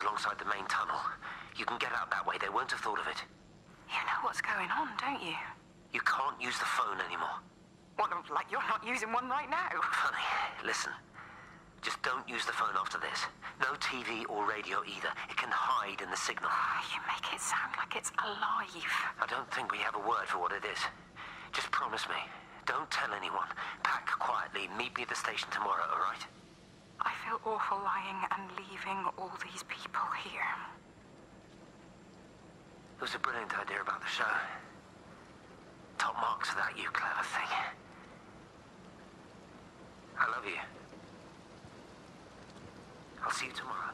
alongside the main tunnel. You can get out that way. They won't have thought of it. You know what's going on, don't you? You can't use the phone anymore. What, like you're not using one right now? Funny. Listen. Just don't use the phone after this. No TV or radio either. It can hide in the signal. You make it sound like it's alive. I don't think we have a word for what it is. Just promise me. Don't tell anyone. Pack quietly. Meet me at the station tomorrow, all right? I feel awful lying and leaving all these people here. It was a brilliant idea about the show. Top marks for that, you clever thing. I love you. I'll see you tomorrow.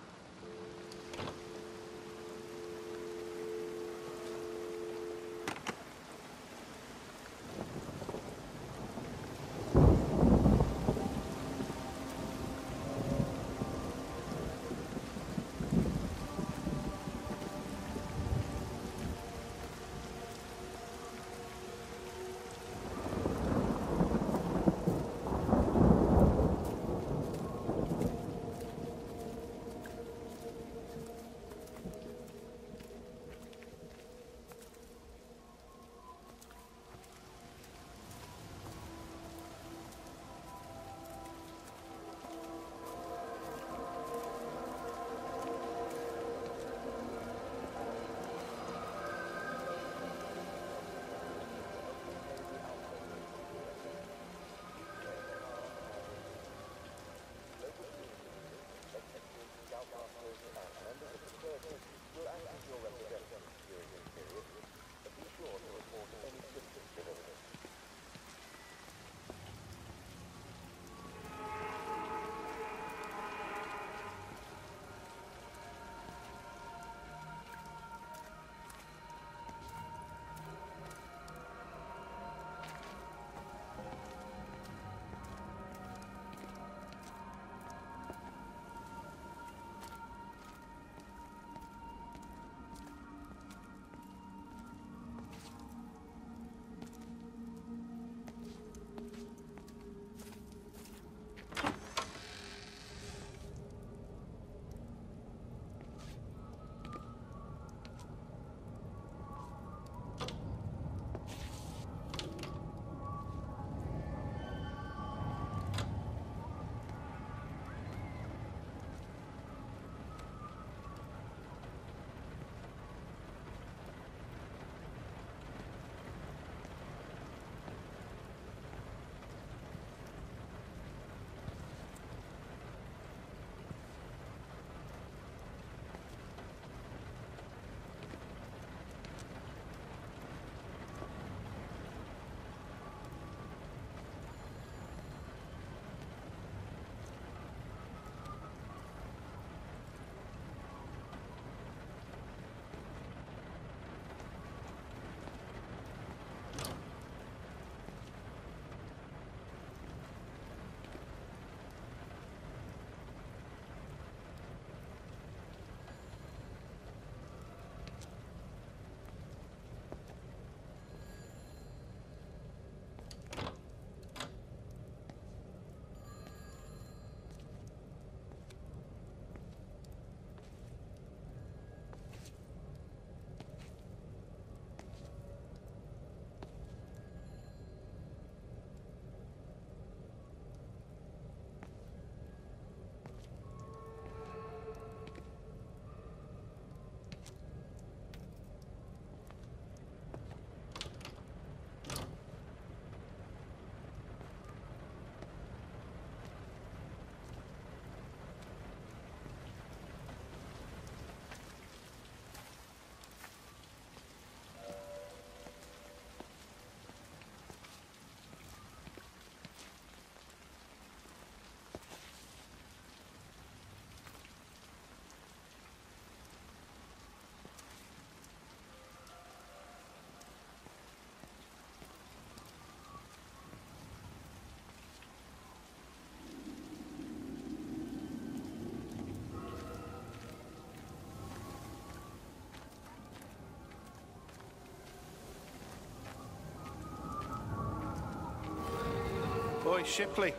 Boy, Shipley,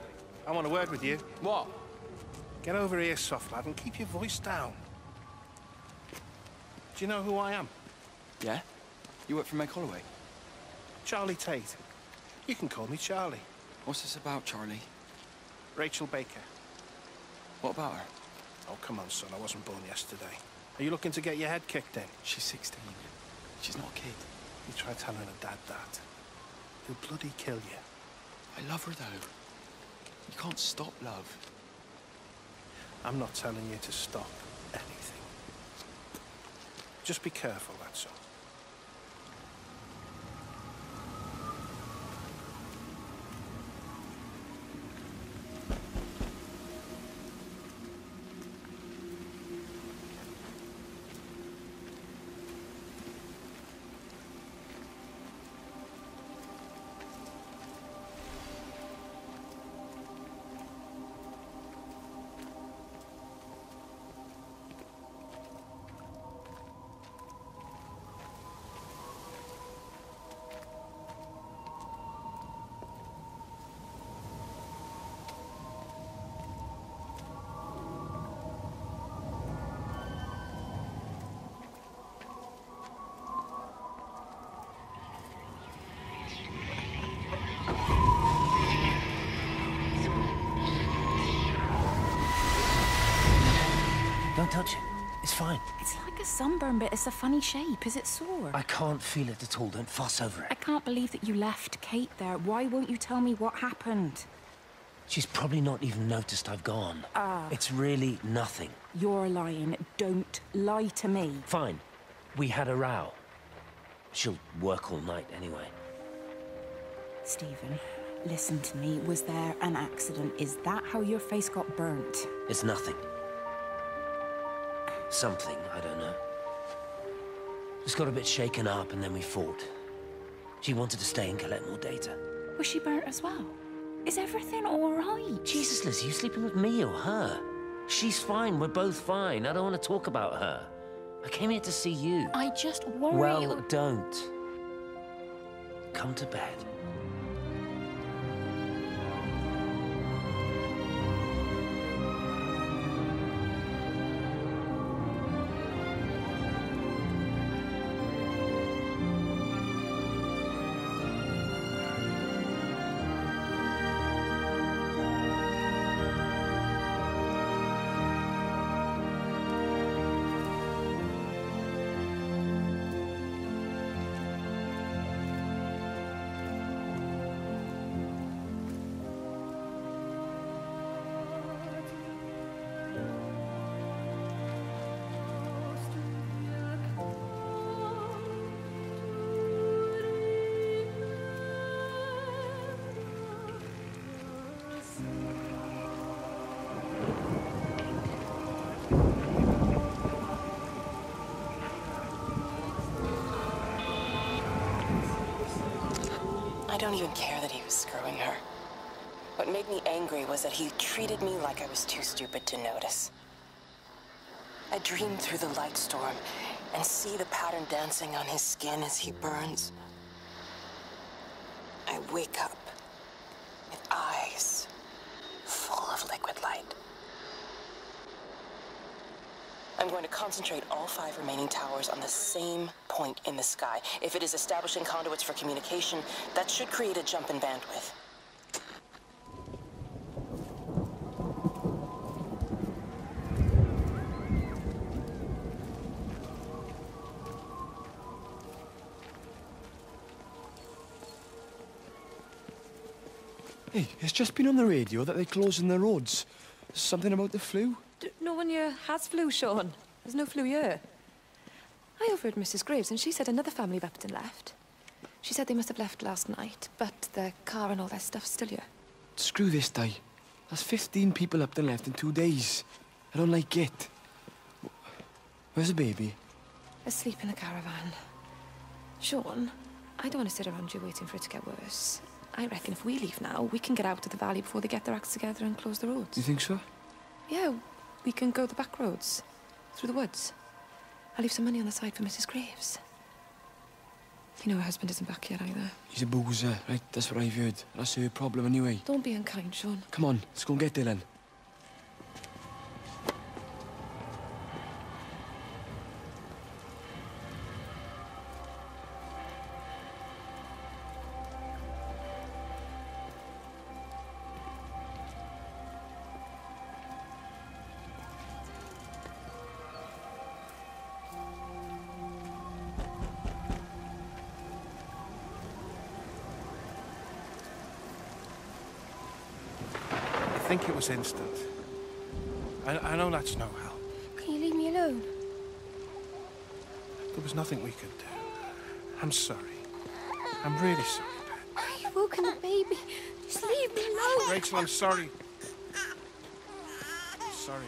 I want a word with you. What? Get over here, soft lad, and keep your voice down. Do you know who I am? Yeah? You work for Meg Holloway? Charlie Tate. You can call me Charlie. What's this about, Charlie? Rachel Baker. What about her? Oh, come on, son. I wasn't born yesterday. Are you looking to get your head kicked in? She's 16. She's not a kid. You try telling her dad that. He'll bloody kill you. I love her, though. You can't stop love. I'm not telling you to stop anything. Just be careful, that's all. Don't touch it. It's fine. It's like a sunburn, but it's a funny shape. Is it sore? I can't feel it at all. Don't fuss over I it. can't believe that you left Kate there. Why won't you tell me what happened? She's probably not even noticed I've gone. It's really nothing. You're lying. Don't lie to me. Fine. We had a row. She'll work all night anyway. Stephen, listen to me. Was there an accident? Is that how your face got burnt? It's nothing. Something, I don't know. Just got a bit shaken up and then we fought. She wanted to stay and collect more data. Was she burnt as well? Is everything all right? Jesus, Liz, are you sleeping with me or her? She's fine, we're both fine. I don't want to talk about her. I came here to see you. I just worry... Well, don't. Come to bed. I don't even care that he was screwing her. What made me angry was that he treated me like I was too stupid to notice. I dream through the light storm and see the pattern dancing on his skin as he burns. I wake up with eyes full of liquid light. I'm going to concentrate all 5 remaining towers on the same point in the sky. If it is establishing conduits for communication, that should create a jump in bandwidth. Hey, it's just been on the radio that they're closing the roads. Something about the flu? No one here has flu, Sean. There's no flu here. I overheard Mrs. Graves, and she said another family of Upton left. She said they must have left last night, but their car and all their stuff's still here. Screw this, Di. That's 15 people up and left in 2 days. I don't like it. Where's the baby? Asleep in the caravan. Sean, I don't want to sit around you waiting for it to get worse. I reckon if we leave now, we can get out of the valley before they get their acts together and close the roads. You think so? Yeah, we can go the back roads, through the woods. I'll leave some money on the side for Mrs. Graves. You know her husband isn't back yet either. He's a boozer, right? That's what I've heard. That's her problem anyway. Don't be unkind, Sean. Come on, let's go and get Dylan. think it was instant. I know that's no help. Can you leave me alone? There was nothing we could do. I'm sorry. I'm really sorry, Pet. You've woken the baby. Just leave me alone. Rachel, I'm sorry. Sorry.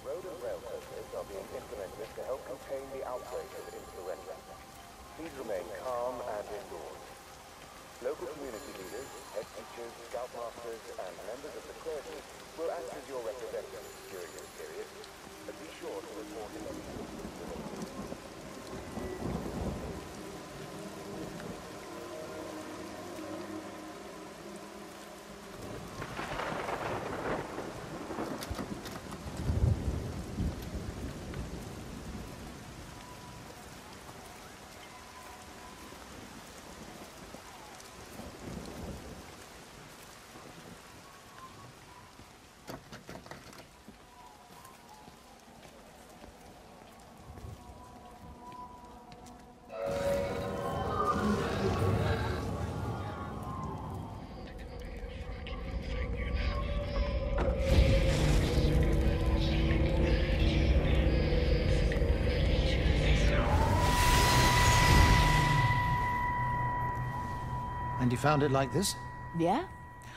Road and rail closures are being implemented to help contain the outbreak of influenza. Please remain calm and indoors. Local community leaders, head teachers, scoutmasters, and members of the clergy will act as your representatives during this period, but be sure to report in And you found it like this? Yeah.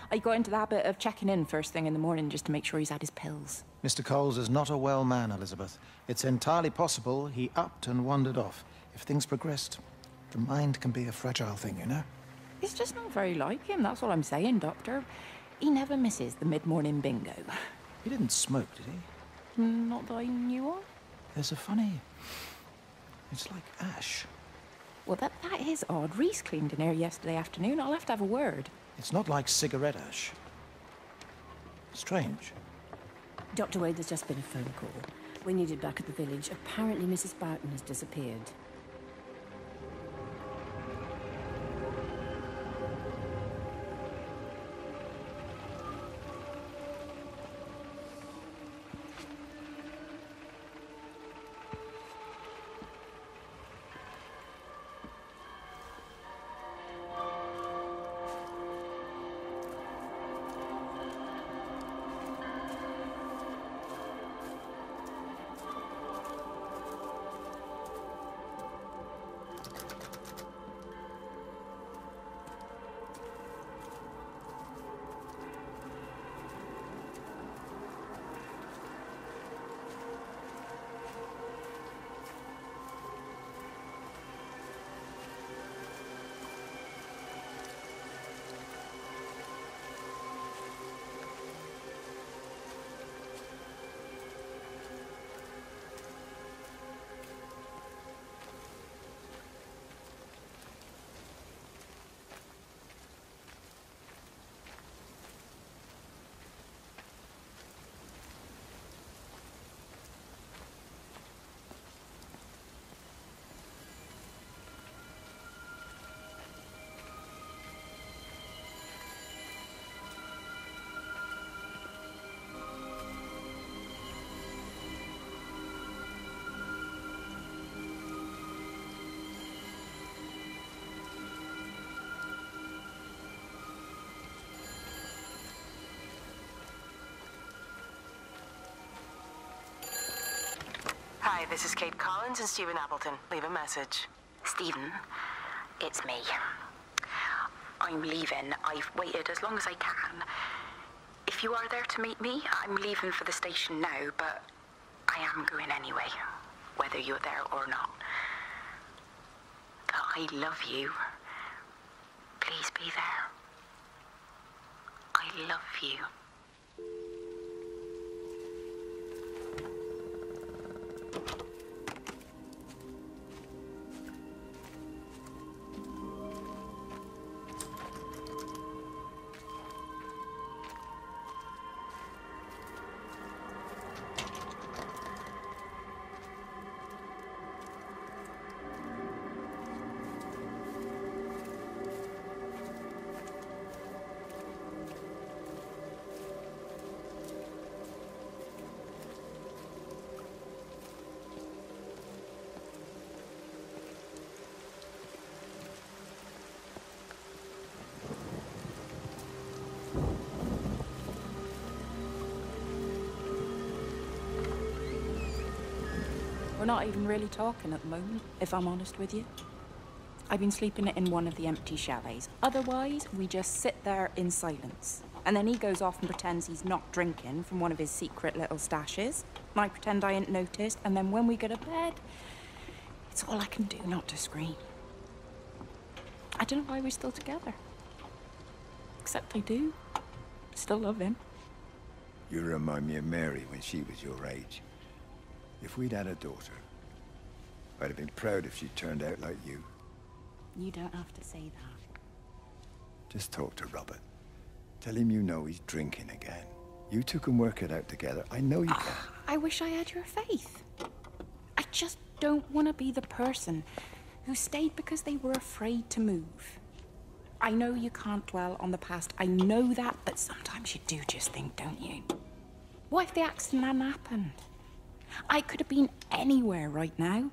I got into the habit of checking in first thing in the morning just to make sure he's had his pills. Mr. Coles is not a well man, Elizabeth. It's entirely possible he upped and wandered off. If things progressed, the mind can be a fragile thing, you know? It's just not very like him, that's all I'm saying, Doctor. He never misses the mid-morning bingo. He didn't smoke, did he? Not that I knew of. There's a funny... It's like ash. Well, that is odd. Reese cleaned in here yesterday afternoon. I'll have to have a word. It's not like cigarette ash. Strange. Dr. Wade, there's just been a phone call. We need it back at the village. Apparently Mrs. Barton has disappeared. Hi, this is Kate Collins and Stephen Appleton. Leave a message. Stephen, it's me. I'm leaving. I've waited as long as I can. If you are there to meet me, I'm leaving for the station now, but I am going anyway, whether you're there or not. I love you. Please be there. I love you. We're not even really talking at the moment, if I'm honest with you. I've been sleeping in one of the empty chalets. Otherwise, we just sit there in silence. And then he goes off and pretends he's not drinking from one of his secret little stashes. And I pretend I ain't noticed. And then when we go to bed, it's all I can do not to scream. I don't know why we're still together. Except I do. Still love him. You remind me of Mary when she was your age. If we'd had a daughter, I'd have been proud if she turned out like you. You don't have to say that. Just talk to Robert. Tell him you know he's drinking again. You two can work it out together. I know you can. I wish I had your faith. I just don't want to be the person who stayed because they were afraid to move. I know you can't dwell on the past. I know that, but sometimes you do just think, don't you? What if the accident hadn't happened? I could have been anywhere right now,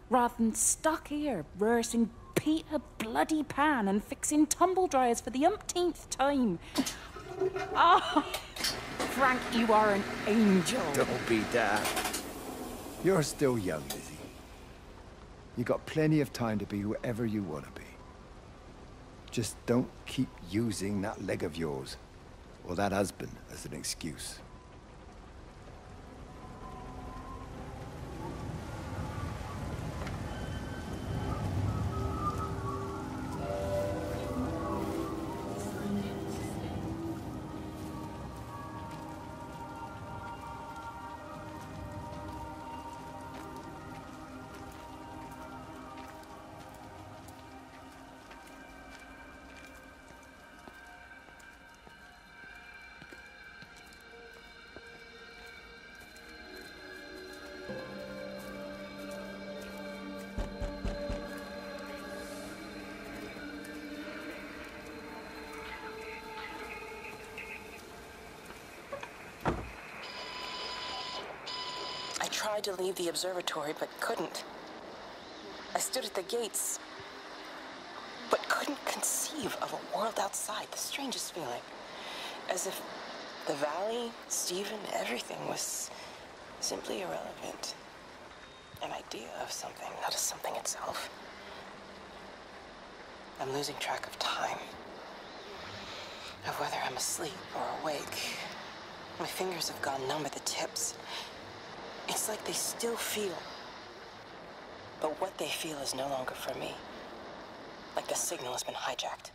rather than stuck here rehearsing Peter bloody Pan and fixing tumble dryers for the umpteenth time. Oh, Frank, you are an angel. Don't be daft. You're still young, Lizzie. You got plenty of time to be whoever you want to be. Just don't keep using that leg of yours, or that husband, as an excuse. I tried to leave the observatory, but couldn't. I stood at the gates, but couldn't conceive of a world outside. The strangest feeling. As if the valley, Stephen, everything was simply irrelevant. An idea of something, not as something itself. I'm losing track of time. Of whether I'm asleep or awake. My fingers have gone numb at the tips. It's like they still feel. But what they feel is no longer for me. Like the signal has been hijacked.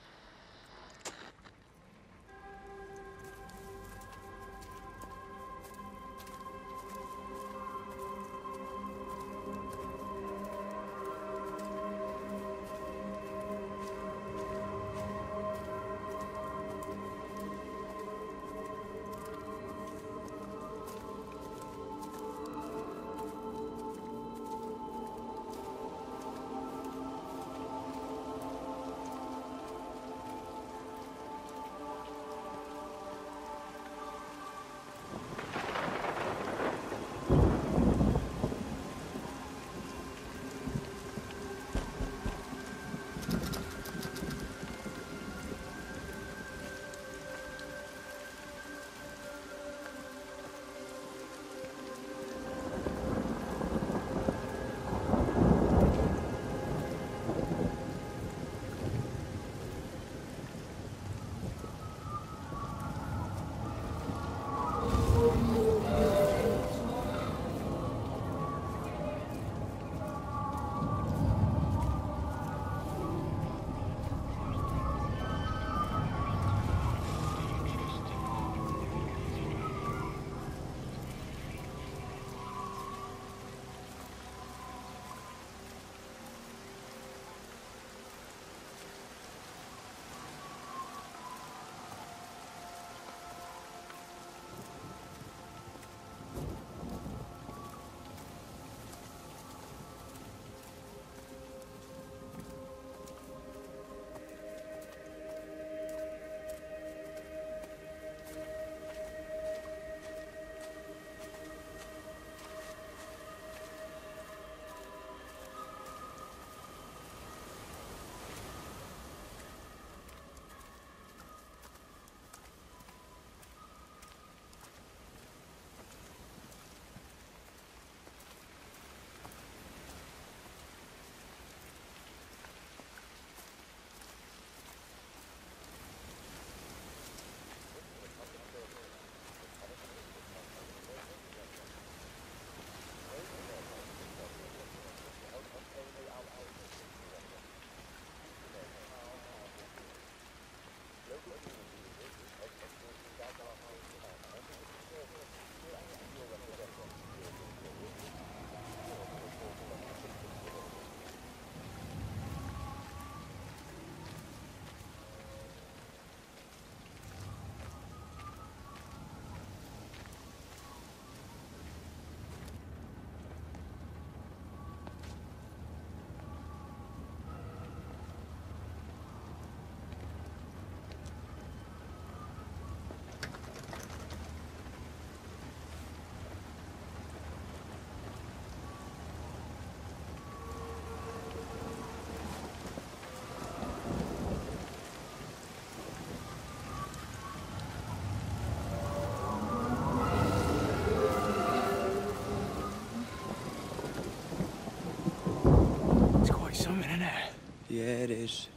Yeah, it is.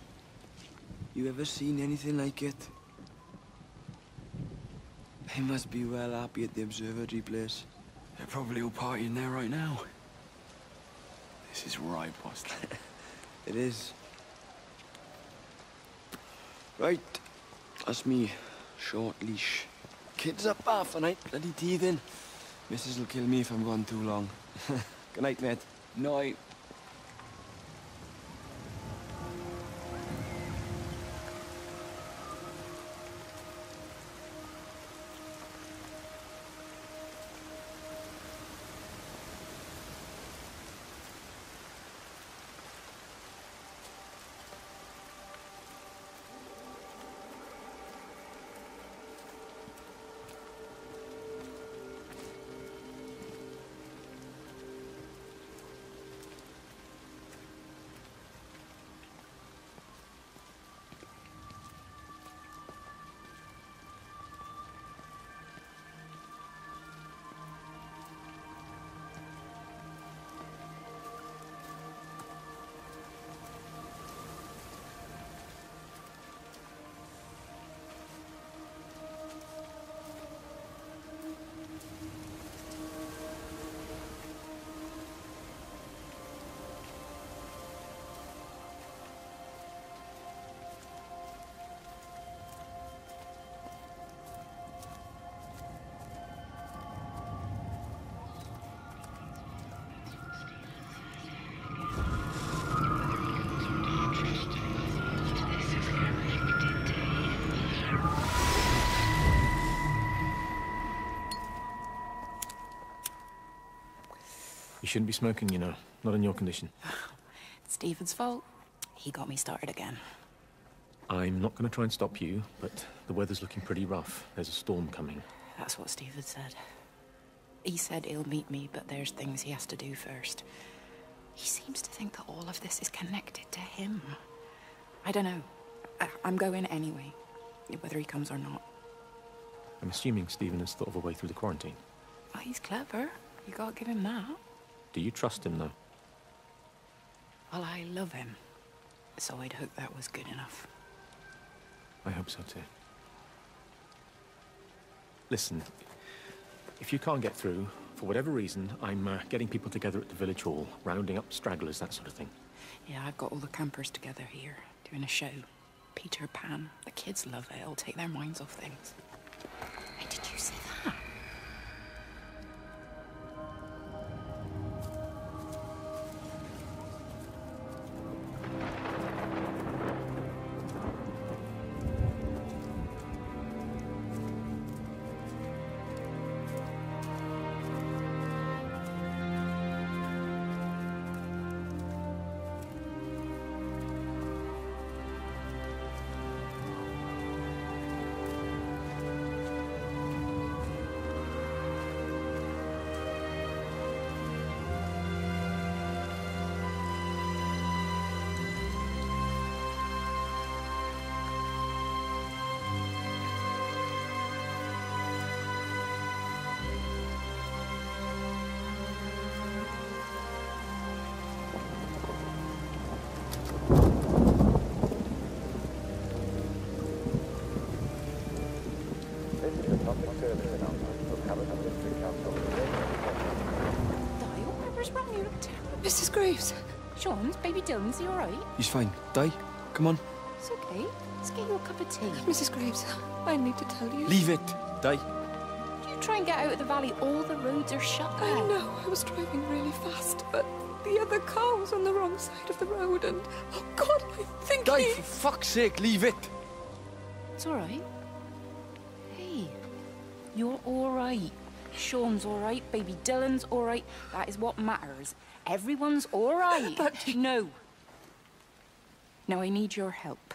You ever seen anything like it? They must be well happy at the observatory place. They're probably all partying there right now. This is right, boss. It is. Right. That's me. Short leash. Kids up half a night, bloody teething. Missus will kill me if I'm gone too long. Good night, mate. Night. You shouldn't be smoking, you know. Not in your condition. It's Stephen's fault. He got me started again. I'm not going to try and stop you, but the weather's looking pretty rough. There's a storm coming. That's what Stephen said. He said he'll meet me, but there's things he has to do first. He seems to think that all of this is connected to him. I don't know. I'm going anyway, whether he comes or not. I'm assuming Stephen has thought of a way through the quarantine. Well, he's clever. You gotta give him that. Do you trust him, though? Well, I love him. So I'd hope that was good enough. I hope so, too. Listen, if you can't get through, for whatever reason, I'm getting people together at the village hall, rounding up stragglers, that sort of thing. Yeah, I've got all the campers together here, doing a show. Peter Pan. The kids love it. It'll take their minds off things. Hey, did you see that? Mrs. Graves. Sean's baby Dylan's, he all right? He's fine. Di, come on. It's okay. Let's get you a cup of tea. Mrs. Graves, I need to tell you. Leave it, Di. You try and get out of the valley, all the roads are shut there. I know, I was driving really fast, but the other car was on the wrong side of the road and... Oh, God, I think Di, for fuck's sake, leave it. It's all right. Hey, you're all right. Sean's all right, baby Dylan's all right. That is what matters. Everyone's all right. But... No. Now, I need your help.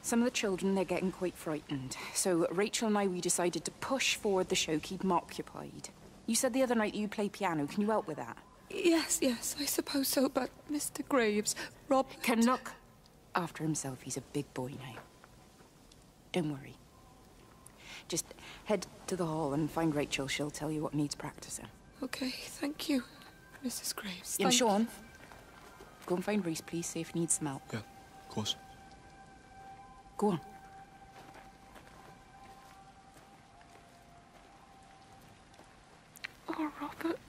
Some of the children, they're getting quite frightened. So Rachel and I, we decided to push forward the show, keep them occupied. You said the other night you play piano. Can you help with that? Yes, I suppose so, but Mr. Graves, Rob... Can look after himself. He's a big boy now. Don't worry. Just head to the hall and find Rachel. She'll tell you what needs practicing. Okay, thank you, Mrs. Graves. And Sean, Go and find Reese, please, see if he needs some help. Yeah, of course. Go on. Oh, Robert.